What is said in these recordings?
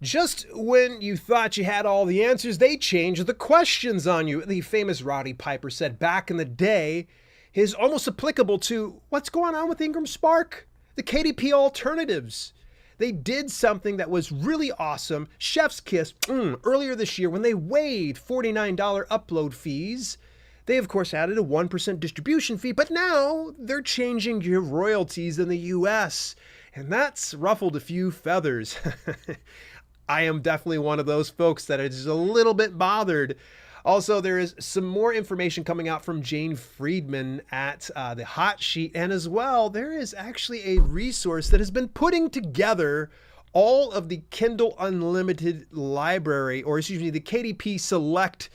Just when you thought you had all the answers, they changed the questions on you. The famous Roddy Piper said back in the day is almost applicable to what's going on with IngramSpark, the KDP alternatives. They did something that was really awesome. Chef's kiss earlier this year when they waived $49 upload fees. They, of course, added a 1% distribution fee, but now they're changing your royalties in the US, and that's ruffled a few feathers. I am definitely one of those folks that is a little bit bothered. Also, there is some more information coming out from Jane Friedman at the Hot Sheet. And as well, there is actually a resource that has been putting together all of the Kindle Unlimited library, or excuse me, the KDP Select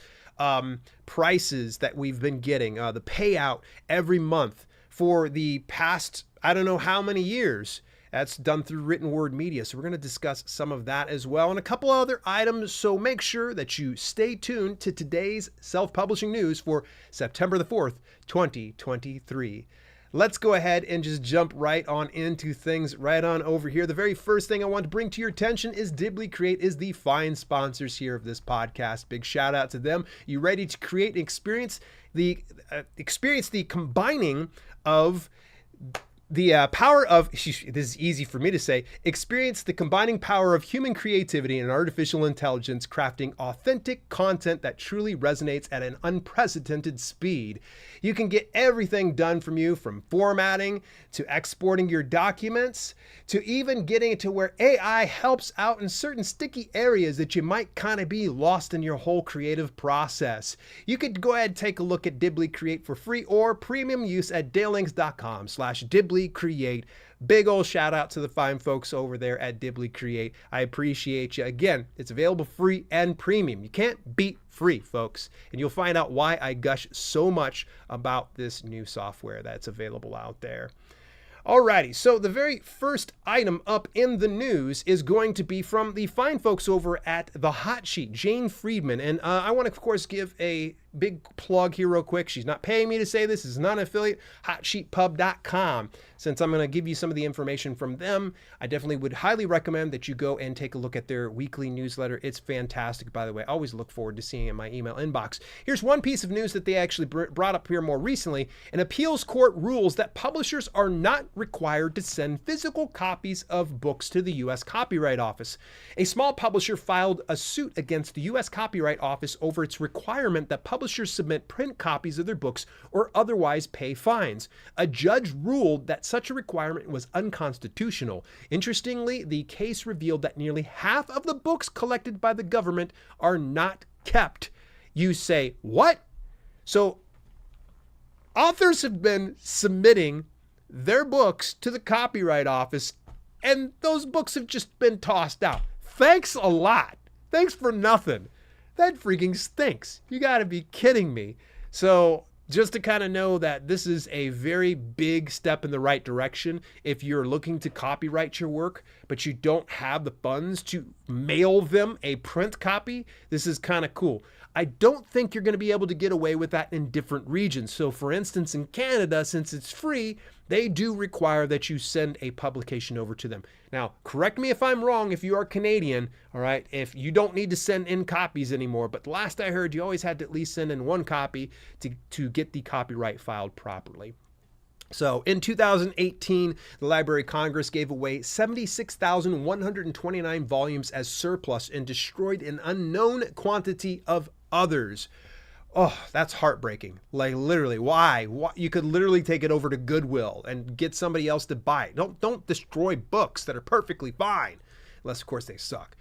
prices that we've been getting, the payout every month for the past, I don't know how many years. That's done through written word media. So we're going to discuss some of that as well and a couple other items. So make sure that you stay tuned to today's self-publishing news for September the 4th, 2023. Let's go ahead and just jump right on into things right on over here. The very first thing I want to bring to your attention is Dibbly Create is the fine sponsors here of this podcast. Big shout out to them. You ready to create and experience the combining of the power of, this is easy for me to say, experience the combining power of human creativity and artificial intelligence, crafting authentic content that truly resonates at an unprecedented speed. You can get everything done from you, from formatting to exporting your documents, to even getting it to where AI helps out in certain sticky areas that you might kind of be lost in your whole creative process. You could go ahead and take a look at Dibbly Create for free or premium use at dalelinks.com/Dibbly Create. Big old shout out to the fine folks over there at Dibbly Create. I appreciate you. Again, it's available free and premium. You can't beat free, folks. And you'll find out why I gush so much about this new software that's available out there. Alrighty, so the very first item up in the news is going to be from the fine folks over at the Hot Sheet, Jane Friedman. And I want to, of course, give a big plug here real quick. She's not paying me to say this. This is not an affiliate. hotsheetpub.com. Since I'm going to give you some of the information from them, I definitely would highly recommend that you go and take a look at their weekly newsletter. It's fantastic, by the way. I always look forward to seeing it in my email inbox. Here's one piece of news that they actually brought up here more recently. An appeals court rules that publishers are not required to send physical copies of books to the U.S. Copyright Office. A small publisher filed a suit against the U.S. Copyright Office over its requirement that publishers submit print copies of their books or otherwise pay fines. A judge ruled that such a requirement was unconstitutional. Interestingly, the case revealed that nearly half of the books collected by the government are not kept. You say, what? So authors have been submitting their books to the Copyright Office, and those books have just been tossed out. Thanks a lot. Thanks for nothing. That freaking stinks. You got to be kidding me. So just to kind of know that this is a very big step in the right direction. If you're looking to copyright your work, but you don't have the funds to mail them a print copy, this is kind of cool. I don't think you're going to be able to get away with that in different regions. So for instance, in Canada, since it's free, they do require that you send a publication over to them. Now, correct me if I'm wrong if you are Canadian, all right, if you don't need to send in copies anymore, but last I heard you always had to at least send in one copy to get the copyright filed properly. So in 2018, the Library of Congress gave away 76,129 volumes as surplus and destroyed an unknown quantity of others. Oh, that's heartbreaking. Like literally, why? You could literally take it over to Goodwill and get somebody else to buy it. Don't destroy books that are perfectly fine, unless of course they suck.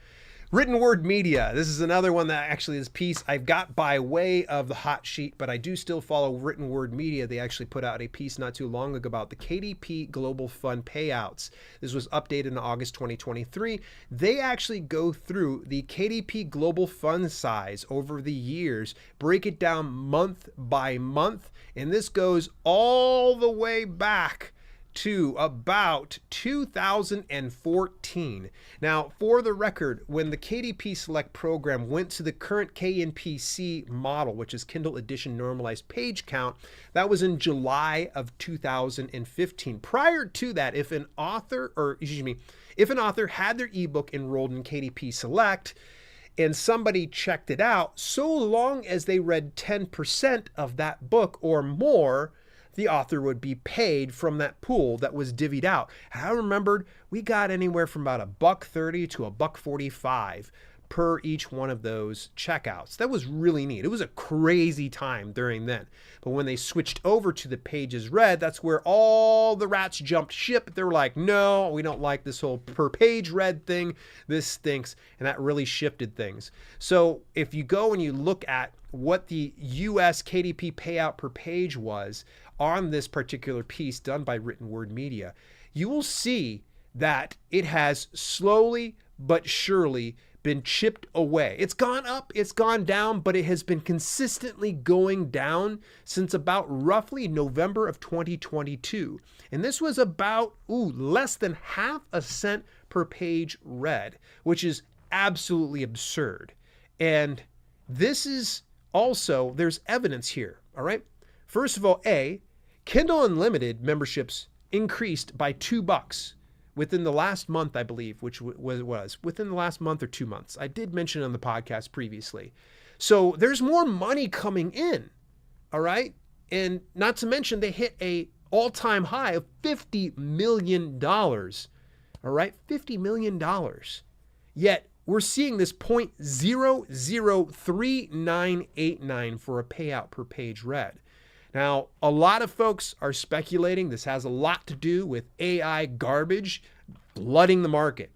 Written word media. This is another one that actually this piece I've got by way of the Hot Sheet, but I do still follow written word media. They actually put out a piece not too long ago about the KDP Global Fund payouts. This was updated in August 2023. They actually go through the KDP Global Fund size over the years, break it down month by month, and this goes all the way back to about 2014. Now, for the record, when the KDP Select program went to the current KNPC model, which is Kindle Edition Normalized Page Count, that was in July of 2015. Prior to that, if an author had their ebook enrolled in KDP Select and somebody checked it out, so long as they read 10% of that book or more, the author would be paid from that pool that was divvied out. I remembered we got anywhere from about $1.30 to $1.45 per each one of those checkouts. That was really neat. It was a crazy time during then. But when they switched over to the pages read, that's where all the rats jumped ship. They were like, no, we don't like this whole per page read thing. This stinks. And that really shifted things. So if you go and you look at what the US KDP payout per page was on this particular piece done by Written Word Media, you will see that it has slowly but surely been chipped away. It's gone up, it's gone down, but it has been consistently going down since about roughly November of 2022. And this was about less than half a cent per page read, which is absolutely absurd. And this is also, there's evidence here, all right? First of all, Kindle Unlimited memberships increased by $2 within the last month, I believe, which was within the last month or 2 months. I did mention on the podcast previously. So there's more money coming in, all right? And not to mention they hit a all-time high of $50 million, all right? $50 million. Yet we're seeing this 0.003989 for a payout per page read. Now, a lot of folks are speculating this has a lot to do with AI garbage flooding the market.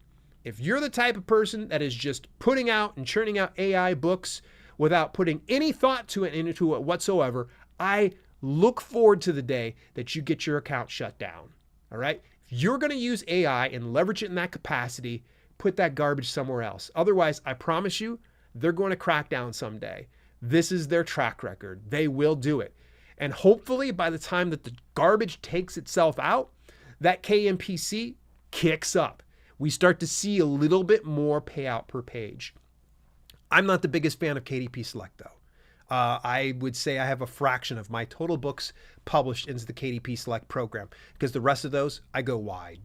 If you're the type of person that is just putting out and churning out AI books without putting any thought to it into it whatsoever, I look forward to the day that you get your account shut down. All right? If you're going to use AI and leverage it in that capacity, put that garbage somewhere else. Otherwise, I promise you, they're going to crack down someday. This is their track record. They will do it. And hopefully by the time that the garbage takes itself out, that KNPC kicks up. We start to see a little bit more payout per page. I'm not the biggest fan of KDP Select though. I would say I have a fraction of my total books published into the KDP Select program because the rest of those, I go wide.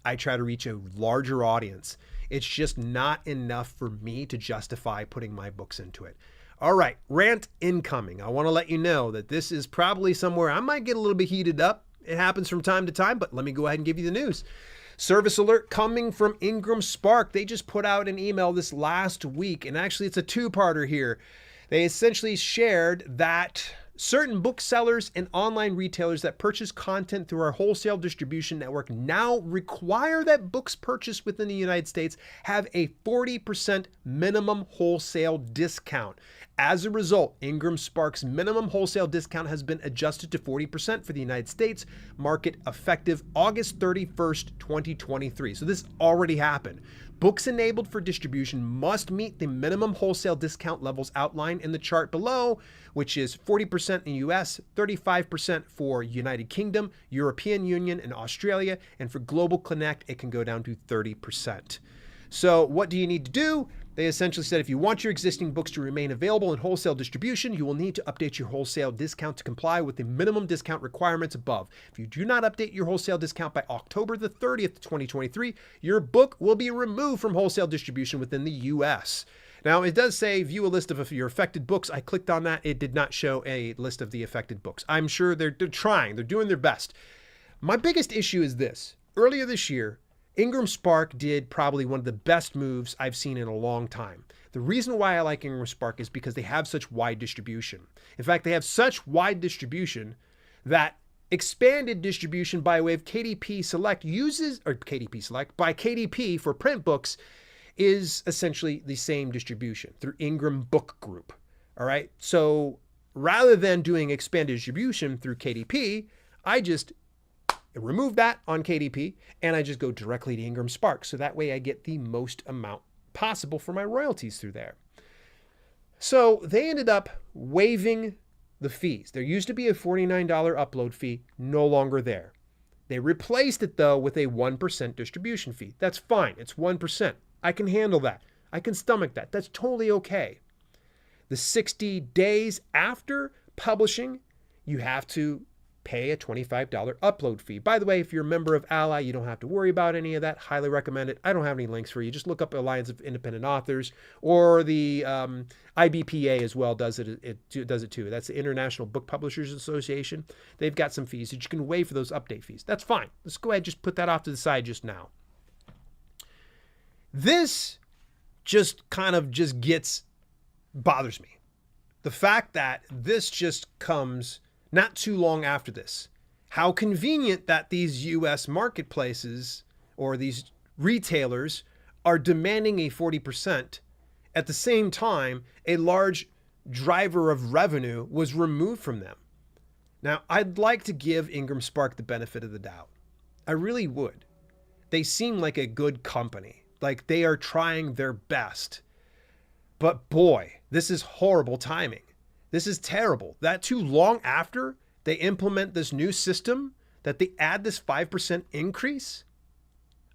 I try to reach a larger audience. It's just not enough for me to justify putting my books into it. All right, rant incoming. I want to let you know that this is probably somewhere I might get a little bit heated up. It happens from time to time, but let me go ahead and give you the news. Service alert coming from IngramSpark. They just put out an email this last week, and actually it's a two-parter here. They essentially shared that certain booksellers and online retailers that purchase content through our wholesale distribution network now require that books purchased within the United States have a 40% minimum wholesale discount. As a result, IngramSpark's minimum wholesale discount has been adjusted to 40% for the United States market effective August 31st, 2023. So this already happened. Books enabled for distribution must meet the minimum wholesale discount levels outlined in the chart below, which is 40% in the US, 35% for United Kingdom, European Union, and Australia. And for Global Connect, it can go down to 30%. So what do you need to do? They essentially said if you want your existing books to remain available in wholesale distribution, you will need to update your wholesale discount to comply with the minimum discount requirements above. If you do not update your wholesale discount by October the 30th, 2023, your book will be removed from wholesale distribution within the US. Now, it does say view a list of your affected books. I clicked on that. It did not show a list of the affected books. I'm sure they're trying. They're doing their best. My biggest issue is this. Earlier this year, IngramSpark did probably one of the best moves I've seen in a long time. The reason why I like IngramSpark is because they have such wide distribution. In fact, they have such wide distribution that expanded distribution by way of KDP Select by KDP for print books is essentially the same distribution through Ingram Book Group. All right. So rather than doing expanded distribution through KDP, I just remove that on KDP and I just go directly to IngramSpark. So that way I get the most amount possible for my royalties through there. So they ended up waiving the fees. There used to be a $49 upload fee, no longer there. They replaced it, though, with a 1% distribution fee. That's fine. It's 1%. I can handle that. I can stomach that. That's totally okay. The 60 days after publishing, you have to pay a $25 upload fee. By the way, if you're a member of Ally, you don't have to worry about any of that. Highly recommend it. I don't have any links for you. Just look up Alliance of Independent Authors, or the IBPA as well does it too. That's the International Book Publishers Association. They've got some fees that you can waive for those update fees. That's fine. Let's go ahead and just put that off to the side just now. This just kind of bothers me. The fact that this just comes not too long after this. How convenient that these US marketplaces or these retailers are demanding a 40%. At the same time, a large driver of revenue was removed from them. Now, I'd like to give IngramSpark the benefit of the doubt. I really would. They seem like a good company, like they are trying their best. But boy, this is horrible timing. This is terrible. That too long after they implement this new system, that they add this 5% increase.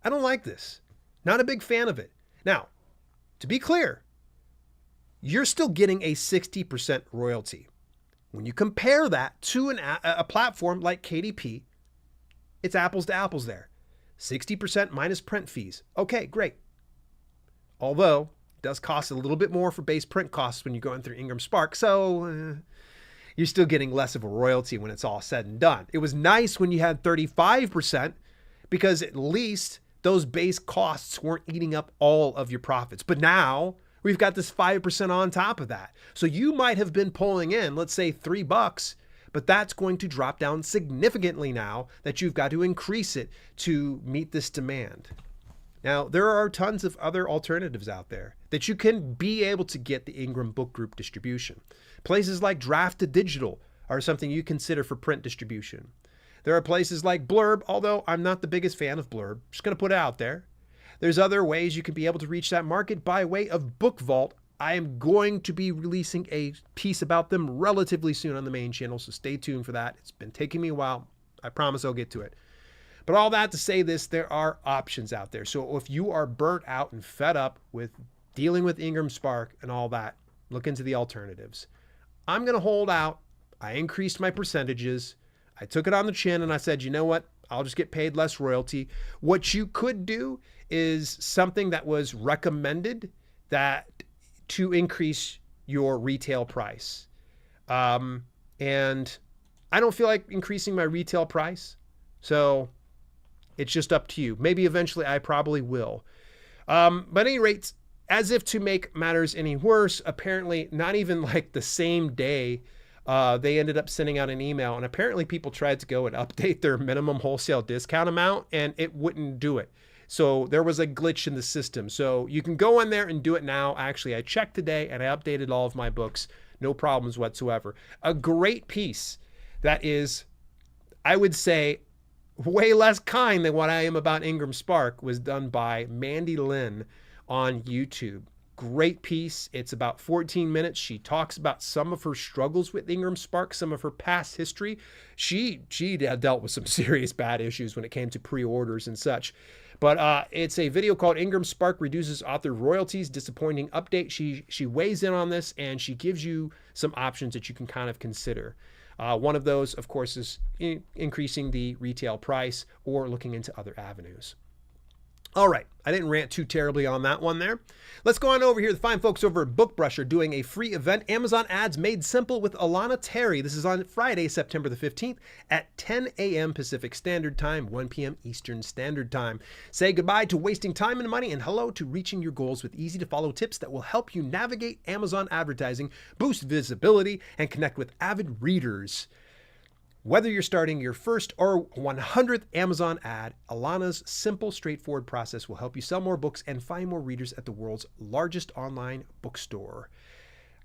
I don't like this. Not a big fan of it. Now, to be clear, you're still getting a 60% royalty. When you compare that to a platform like KDP, it's apples to apples there. 60% minus print fees. Okay, great. Although, it does cost a little bit more for base print costs when you're going through IngramSpark, so you're still getting less of a royalty when it's all said and done. It was nice when you had 35% because at least those base costs weren't eating up all of your profits. But now we've got this 5% on top of that. So you might have been pulling in, let's say $3, but that's going to drop down significantly now that you've got to increase it to meet this demand. Now, there are tons of other alternatives out there that you can be able to get the Ingram Book Group distribution. Places like Draft to Digital are something you consider for print distribution. There are places like Blurb, although I'm not the biggest fan of Blurb. Just going to put it out there. There's other ways you can be able to reach that market by way of Book Vault. I am going to be releasing a piece about them relatively soon on the main channel, so stay tuned for that. It's been taking me a while. I promise I'll get to it. But all that to say this, there are options out there. So if you are burnt out and fed up with dealing with IngramSpark and all that, look into the alternatives. I'm going to hold out. I increased my percentages. I took it on the chin and I said, you know what? I'll just get paid less royalty. What you could do is something that was recommended that to increase your retail price. And I don't feel like increasing my retail price. So it's just up to you. Maybe eventually I probably will. But at any rate, as if to make matters any worse, apparently not even like the same day, they ended up sending out an email, and apparently people tried to go and update their minimum wholesale discount amount and it wouldn't do it. So there was a glitch in the system. So you can go in there and do it now. Actually, I checked today and I updated all of my books. No problems whatsoever. A great piece that is, I would say, way less kind than what I am about IngramSpark was done by Mandy Lynn on YouTube. Great piece. It's about 14 minutes. She talks about some of her struggles with IngramSpark, some of her past history. She dealt with some serious bad issues when it came to pre-orders and such. But it's a video called IngramSpark Reduces Author Royalties, Disappointing Update. She weighs in on this and she gives you some options that you can kind of consider. One of those, of course, is increasing the retail price or looking into other avenues. All right, I didn't rant too terribly on that one there. Let's go on over here. The fine folks over at BookBrush are doing a free event, Amazon Ads Made Simple with Alana Terry. This is on Friday, September the 15th at 10 a.m. Pacific Standard Time, 1 p.m. Eastern Standard Time. Say goodbye to wasting time and money and hello to reaching your goals with easy-to-follow tips that will help you navigate Amazon advertising, boost visibility, and connect with avid readers. Whether you're starting your first or 100th Amazon ad, Alana's simple, straightforward process will help you sell more books and find more readers at the world's largest online bookstore.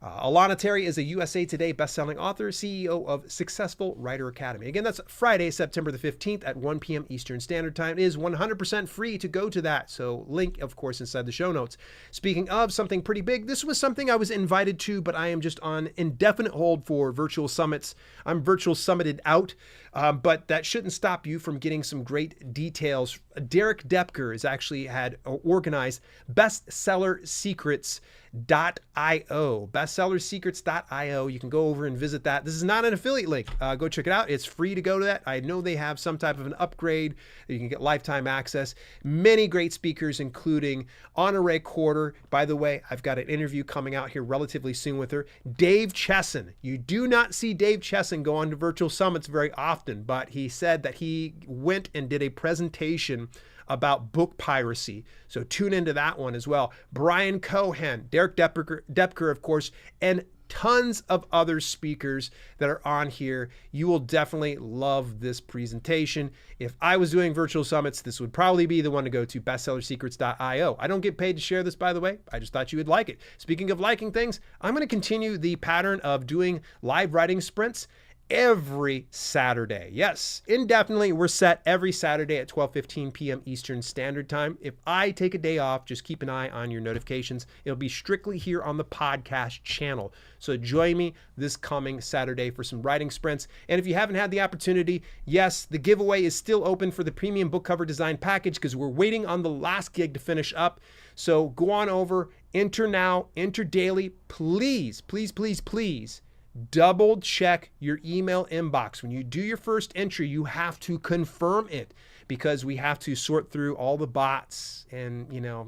Alana Terry is a USA Today bestselling author, CEO of Successful Writer Academy. Again, that's Friday, September the 15th at 1 p.m. Eastern Standard Time. It is 100% free to go to that. So link, of course, inside the show notes. Speaking of something pretty big, this was something I was invited to, but I am just on indefinite hold for virtual summits. I'm virtual summited out, but that shouldn't stop you from getting some great details. Derek Depker has actually had organized bestsellersecrets.io. Bestsellersecrets.io. You can go over and visit that. This is not an affiliate link. Go check it out. It's free to go to that. I know they have some type of an upgrade. You can get lifetime access. Many great speakers, including Honore Corder. By the way, I've got an interview coming out here relatively soon with her. Dave Chesson. You do not see Dave Chesson go on to virtual summits very often, but he said that he went and did a presentation about book piracy. So tune into that one as well. Brian Cohen, Derek Depker, of course, and tons of other speakers that are on here. You will definitely love this presentation. If I was doing virtual summits, this would probably be the one to go to, bestsellersecrets.io. I don't get paid to share this, by the way. I just thought you would like it. Speaking of liking things, I'm going to continue the pattern of doing live writing sprints every Saturday. Yes, indefinitely. We're set every Saturday at 12:15 p.m. Eastern Standard Time. If I take a day off, just keep an eye on your notifications. It'll be strictly here on the podcast channel. So join me this coming Saturday for some writing sprints. And if you haven't had the opportunity, yes, the giveaway is still open for the premium book cover design package because we're waiting on the last gig to finish up. So go on over, enter now, enter daily. Please, please, please, please double check your email inbox. When you do your first entry, you have to confirm it because we have to sort through all the bots and,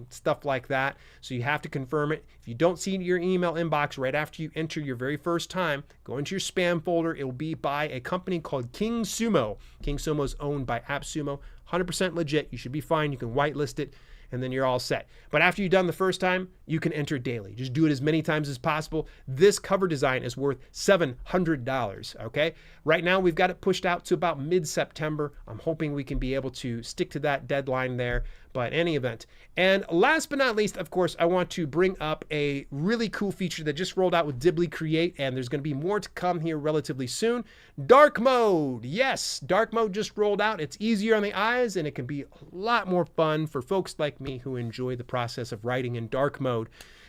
stuff like that. So you have to confirm it. If you don't see your email inbox right after you enter your very first time, go into your spam folder. It will be by a company called King Sumo. King Sumo is owned by AppSumo. 100% legit. You should be fine. You can whitelist it, and then you're all set. But after you've done the first time, you can enter daily. Just do it as many times as possible. This cover design is worth $700, okay? Right now, we've got it pushed out to about mid-September. I'm hoping we can be able to stick to that deadline there, but any event. And last but not least, of course, I want to bring up a really cool feature that just rolled out with Dibbly Create, and there's going to be more to come here relatively soon. Dark mode. Yes, dark mode just rolled out. It's easier on the eyes, and it can be a lot more fun for folks like me who enjoy the process of writing in dark mode.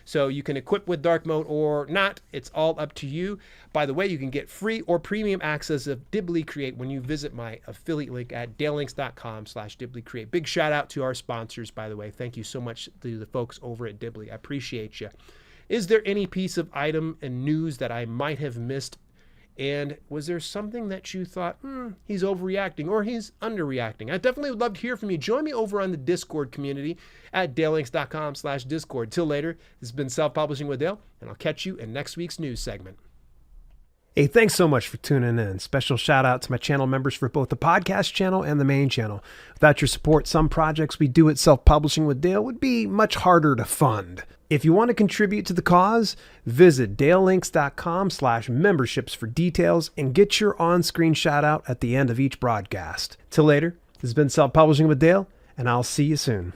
So you can equip with dark mode or not. It's all up to you. By the way, you can get free or premium access of Dibbly Create when you visit my affiliate link at dalelinks.com/DibblyCreate. Big shout out to our sponsors, by the way. Thank you so much to the folks over at Dibbly. I appreciate you. Is there any piece of item and news that I might have missed? And was there something that you thought, he's overreacting or he's underreacting? I definitely would love to hear from you. Join me over on the Discord community at dalelinks.com/Discord. Till later, this has been Self-Publishing with Dale, and I'll catch you in next week's news segment. Hey, thanks so much for tuning in. Special shout out to my channel members for both the podcast channel and the main channel. Without your support, some projects we do at Self-Publishing with Dale would be much harder to fund. If you want to contribute to the cause, visit dalelinks.com/memberships for details and get your on-screen shout out at the end of each broadcast. Till later, this has been Self-Publishing with Dale, and I'll see you soon.